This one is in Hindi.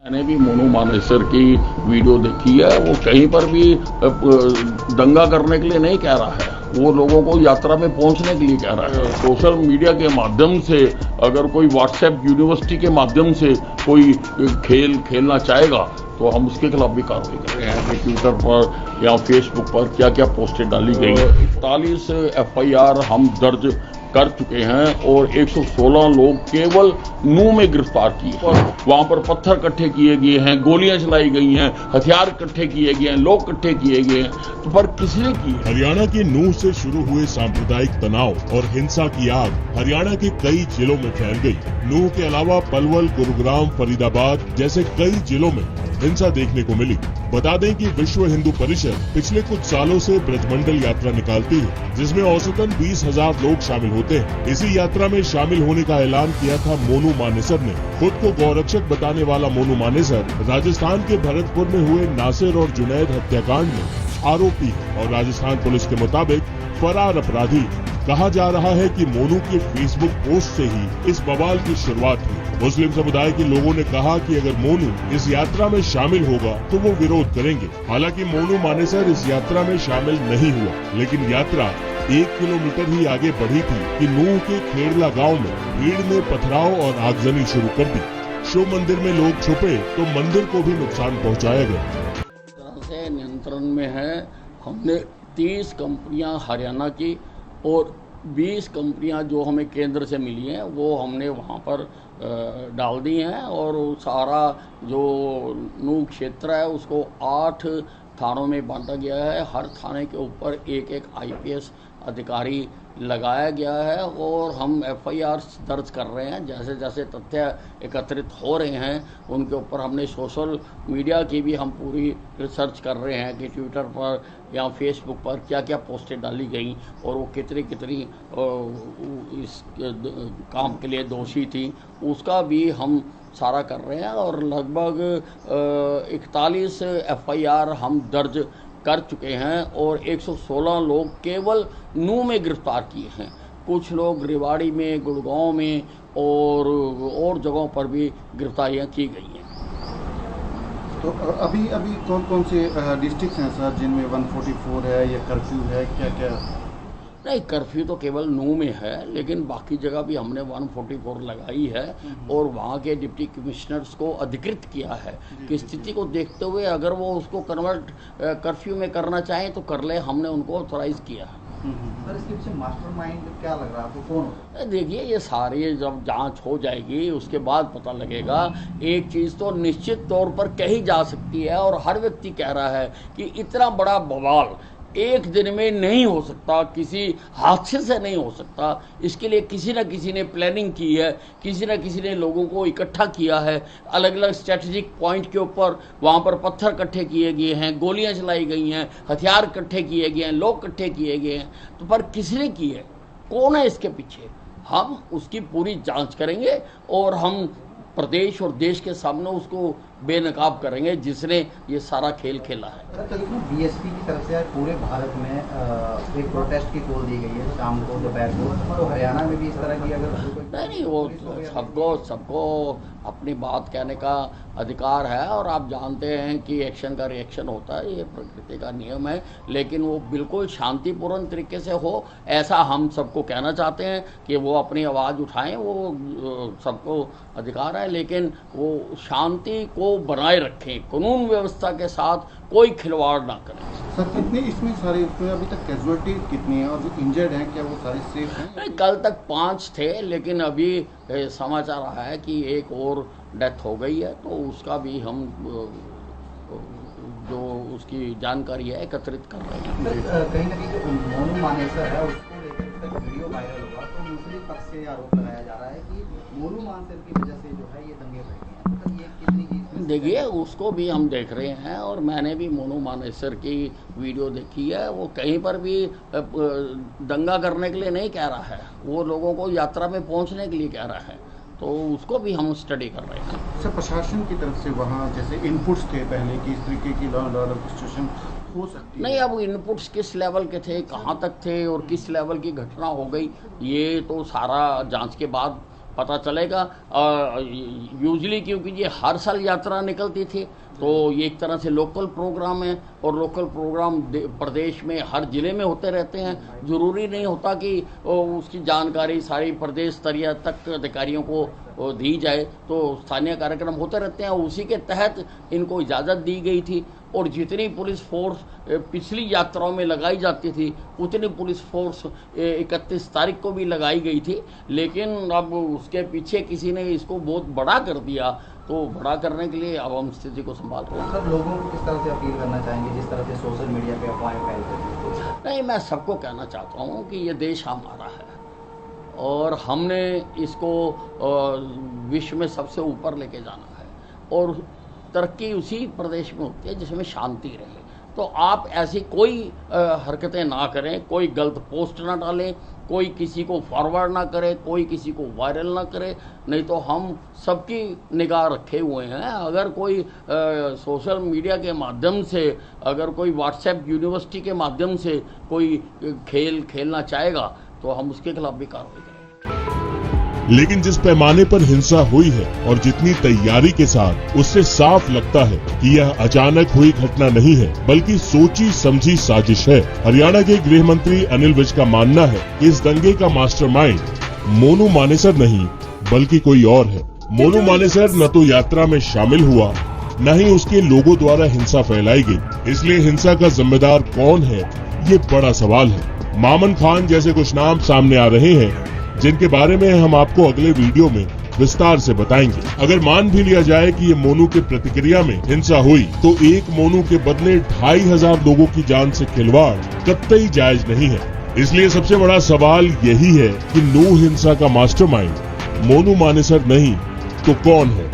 मैंने भी मोनू मानेसर की वीडियो देखी है। वो कहीं पर भी दंगा करने के लिए नहीं कह रहा है, वो लोगों को यात्रा में पहुंचने के लिए कह रहा है। सोशल मीडिया के माध्यम से अगर कोई व्हाट्सएप यूनिवर्सिटी के माध्यम से कोई खेल खेलना चाहेगा तो हम उसके खिलाफ भी कार्रवाई कर रहे हैं कि ट्विटर पर या फेसबुक पर क्या क्या पोस्टें डाली गई। 41 FIR हम दर्ज कर चुके हैं और 116 लोग केवल नूह में गिरफ्तार किए। वहां पर पत्थर इकट्ठे किए गए हैं, गोलियां चलाई गई हैं, हथियार इकट्ठे किए गए हैं, लोग इकट्ठे किए गए हैं, तो पर किसने की? हरियाणा के नूह से शुरू हुए सांप्रदायिक तनाव और हिंसा की आग हरियाणा के कई जिलों में फैल गई। नूह के अलावा पलवल, गुरुग्राम, फरीदाबाद जैसे कई जिलों में हिंसा देखने को मिली। बता दें कि विश्व हिंदू परिषद पिछले कुछ सालों से ब्रजमंडल यात्रा निकालती है, जिसमें औसतन 20,000 लोग शामिल होते हैं। इसी यात्रा में शामिल होने का ऐलान किया था मोनू मानेसर ने। खुद को गौरक्षक बताने वाला मोनू मानेसर राजस्थान के भरतपुर में हुए नासिर और जुनैद हत्याकांड में आरोपी है और राजस्थान पुलिस के मुताबिक फरार अपराधी। कहा जा रहा है कि मोनू के फेसबुक पोस्ट से ही इस बवाल की शुरुआत हुई। मुस्लिम समुदाय के लोगों ने कहा कि अगर मोनू इस यात्रा में शामिल होगा तो वो विरोध करेंगे। हालांकि मोनू मानेसर इस यात्रा में शामिल नहीं हुआ, लेकिन यात्रा 1 किलोमीटर ही आगे बढ़ी थी कि नूह के खेड़ला गांव में भीड़ ने पथराव और आगजनी शुरू कर दी। शिव मंदिर में लोग छुपे तो मंदिर को भी नुकसान पहुंचाया गया। तरह से नियंत्रण में है। हमने 30 कंपनियां हरियाणा की और 20 कंपनियां जो हमें केंद्र से मिली हैं वो हमने वहां पर डाल दी हैं और सारा जो नूह क्षेत्र है उसको 8 थानों में बांटा गया है। हर थाने के ऊपर एक IPS अधिकारी लगाया गया है और हम FIR दर्ज कर रहे हैं। जैसे जैसे तथ्य एकत्रित हो रहे हैं उनके ऊपर हमने सोशल मीडिया की भी हम पूरी रिसर्च कर रहे हैं कि ट्विटर पर या फेसबुक पर क्या क्या पोस्टें डाली गई और वो कितनी इस काम के लिए दोषी थी, उसका भी हम सारा कर रहे हैं। और लगभग 41 FIR हम दर्ज कर चुके हैं और 116 लोग केवल नूह में गिरफ्तार किए हैं। कुछ लोग रेवाड़ी में, गुड़गांव में और जगहों पर भी गिरफ्तारियां की गई हैं। तो अभी कौन कौन से डिस्ट्रिक्ट हैं सर जिनमें 144 है या कर्फ्यू है, क्या क्या? नहीं, कर्फ्यू तो केवल नूह में है, लेकिन बाकी जगह भी हमने 144 लगाई है और वहाँ के डिप्टी कमिश्नर्स को अधिकृत किया है कि स्थिति को देखते हुए अगर वो उसको कन्वर्ट कर्फ्यू में करना चाहें तो कर ले। हमने उनको ऑथराइज किया है। सर इसके पीछे मास्टरमाइंड क्या लग रहा है आपको, कौन होगा? देखिए, ये सारी जब जांच हो जाएगी उसके बाद पता लगेगा। एक चीज़ तो निश्चित तौर पर कही जा सकती है और हर व्यक्ति कह रहा है कि इतना बड़ा बवाल एक दिन में नहीं हो सकता, किसी हादसे से नहीं हो सकता। इसके लिए किसी न किसी ने प्लानिंग की है, किसी न किसी ने लोगों को इकट्ठा किया है। अलग अलग स्ट्रेटेजिक पॉइंट के ऊपर वहाँ पर पत्थर इकट्ठे किए गए हैं, गोलियां चलाई गई हैं, हथियार इकट्ठे किए गए हैं, लोग इकट्ठे किए गए हैं। तो पर किसने की है, कौन है इसके पीछे, हम उसकी पूरी जाँच करेंगे और हम प्रदेश और देश के सामने उसको बेनकाब करेंगे जिसने ये सारा खेल खेला है। BSP की तरफ से पूरे भारत में एक प्रोटेस्ट की कॉल दी गई है शाम को, दोपहर को, तो हरियाणा में भी इस तरह की अगर नहीं, वो सबको अपनी बात कहने का अधिकार है और आप जानते हैं कि एक्शन का रिएक्शन होता है, ये प्रकृति का नियम है। लेकिन वो बिल्कुल शांतिपूर्ण तरीके से हो, ऐसा हम सबको कहना चाहते हैं कि वो अपनी आवाज़ उठाएं, वो सबको अधिकार है, लेकिन वो शांति को बनाए रखें, कानून व्यवस्था के साथ कोई खिलवाड़ ना करें। सर कितने इसमें अभी तक कैजुअलिटी कितनी है और जो इंजर्ड हैं क्या वो सारे सेफ हैं? कल तक 5 थे, लेकिन अभी समाचार आया है कि एक और डेथ हो गई है, तो उसका भी हम जो उसकी जानकारी है एकत्रित कर रहे हैं। कहीं ना कहीं जो मोनू मानेसर है उसको लेकर वीडियो वायरल हुआ तो मुस्लिम पक्ष से आरोप लगाया जा रहा है कि मोनू मानेसर की वजह से जो है ये दंगे भड़के हैं। मतलब ये कितनी देखिए, उसको भी हम देख रहे हैं और मैंने भी मोनू मानेसर की वीडियो देखी है। वो कहीं पर भी दंगा करने के लिए नहीं कह रहा है, वो लोगों को यात्रा में पहुंचने के लिए कह रहा है, तो उसको भी हम स्टडी कर रहे हैं। सर प्रशासन की तरफ से वहाँ जैसे इनपुट्स थे पहले कि इस तरीके की लॉ एंड ऑर्डर सिचुएशन हो सकती है? नहीं, अब इनपुट्स किस लेवल के थे, कहाँ तक थे और किस लेवल की घटना हो गई, ये तो सारा जांच के बाद पता चलेगा। यूजली क्योंकि ये हर साल यात्रा निकलती थी, तो ये एक तरह से लोकल प्रोग्राम है, और लोकल प्रोग्राम प्रदेश में हर जिले में होते रहते हैं। ज़रूरी नहीं होता कि उसकी जानकारी सारी प्रदेश स्तरीय तक अधिकारियों को दी जाए, तो स्थानीय कार्यक्रम होते रहते हैं। उसी के तहत इनको इजाज़त दी गई थी, और जितनी पुलिस फोर्स पिछली यात्राओं में लगाई जाती थी उतनी पुलिस फोर्स 31 तारीख को भी लगाई गई थी। लेकिन अब उसके पीछे किसी ने इसको बहुत बड़ा कर दिया, तो बड़ा करने के लिए अब हम स्थिति को संभाल रहे हैं। सर, लोगों को किस तरह से अपील करना चाहेंगे जिस तरह से सोशल मीडिया पे अफवाहें फैलती हैं? नहीं, मैं सबको कहना चाहता हूँ कि ये देश हमारा है, और हमने इसको विश्व में सबसे ऊपर लेके जाना है, और तरक्की उसी प्रदेश में होती है जिसमें शांति रहे। तो आप ऐसी कोई हरकतें ना करें, कोई गलत पोस्ट ना डालें, कोई किसी को फॉरवर्ड ना करे, कोई किसी को वायरल ना करे, नहीं तो हम सबकी निगाह रखे हुए हैं। अगर कोई सोशल मीडिया के माध्यम से, अगर कोई व्हाट्सएप यूनिवर्सिटी के माध्यम से कोई खेल खेलना चाहेगा, तो हम उसके खिलाफ भी कार्रवाई करेंगे। लेकिन जिस पैमाने पर हिंसा हुई है और जितनी तैयारी के साथ, उससे साफ लगता है कि यह अचानक हुई घटना नहीं है, बल्कि सोची समझी साजिश है। हरियाणा के गृह मंत्री अनिल विज का मानना है कि इस दंगे का मास्टरमाइंड मोनू मानेसर नहीं बल्कि कोई और है। मोनू मानेसर न तो यात्रा में शामिल हुआ, न ही उसके लोगों द्वारा हिंसा फैलाई गई। इसलिए हिंसा का जिम्मेदार कौन है, ये बड़ा सवाल है। मामन खान जैसे कुछ नाम सामने आ रहे हैं, जिनके बारे में हम आपको अगले वीडियो में विस्तार से बताएंगे। अगर मान भी लिया जाए कि ये मोनू के प्रतिक्रिया में हिंसा हुई, तो एक मोनू के बदले 2500 लोगों की जान से खिलवाड़ कतई जायज नहीं है। इसलिए सबसे बड़ा सवाल यही है कि नू हिंसा का मास्टरमाइंड मोनू मानेसर नहीं तो कौन है।